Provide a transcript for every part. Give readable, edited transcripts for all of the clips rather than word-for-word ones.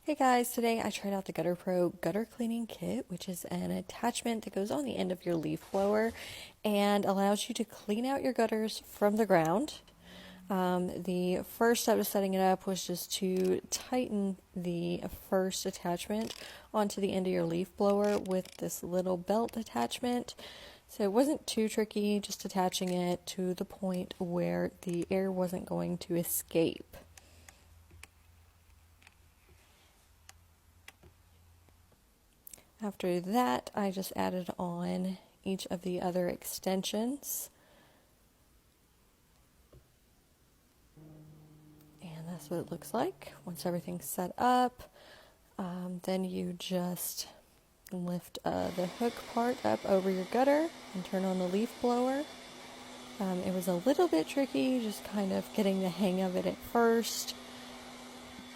Hey guys, today I tried out the Gutter Pro Gutter Cleaning Kit, which is an attachment that goes on the end of your leaf blower and allows you to clean out your gutters from the ground. The first step of setting it up was just to tighten the first attachment onto the end of your leaf blower with this little belt attachment. So it wasn't too tricky, just attaching it to the point where the air wasn't going to escape. After that, I just added on each of the other extensions. And that's what it looks like once everything's set up. Then you just lift the hook part up over your gutter and turn on the leaf blower. It was a little bit tricky, just kind of getting the hang of it at first,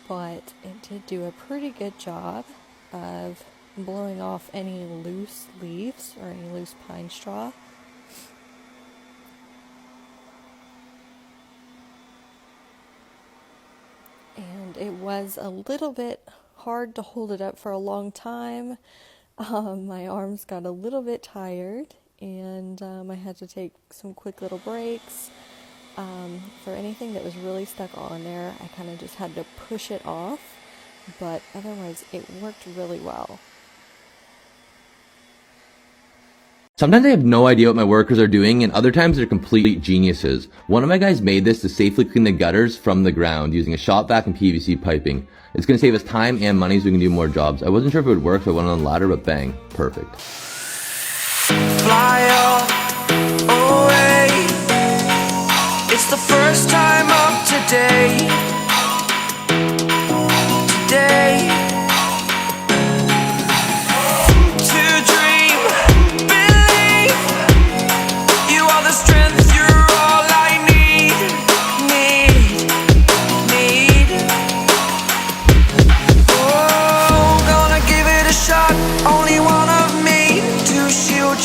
but it did do a pretty good job of blowing off any loose leaves or any loose pine straw. And it was a little bit hard to hold it up for a long time. My arms got a little bit tired, and I had to take some quick little breaks. For anything that was really stuck on there, I kind of just had to push it off, but otherwise it worked really well. Sometimes I have no idea what my workers are doing, and other times they're complete geniuses. One of my guys made this to safely clean the gutters from the ground using a shop vac and PVC piping. It's going to save us time and money so we can do more jobs. I wasn't sure if it would work, so I went on the ladder, but bang, perfect. Fly away. It's the first time of today. Today.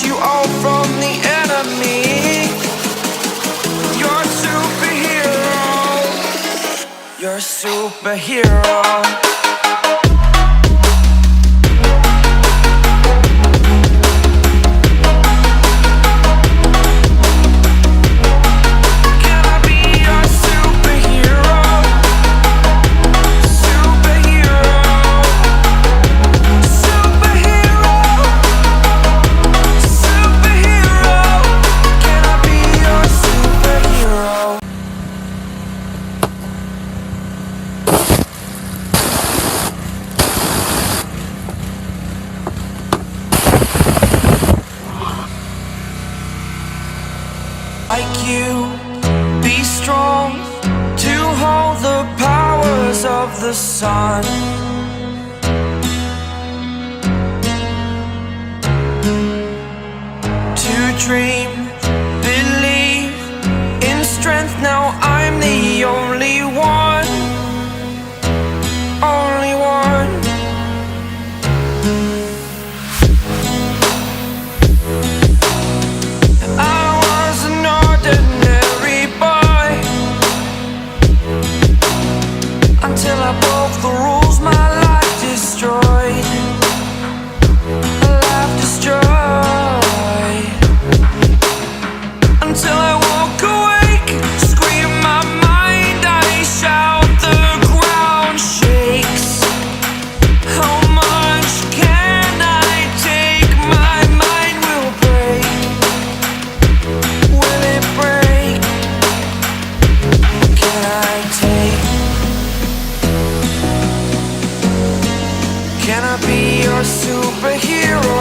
You all from the enemy. You're a superhero. You're a superhero. Like you, be strong to hold the powers of the sun. To dream, believe in strength. Now I'm the only one. Only one. Until I broke the rules, my life destroyed. A life destroyed. Until I walk awake, scream my mind, I shout, the ground shakes. How much can I take? My mind will break. Will it break? Can I take? Can I be your superhero?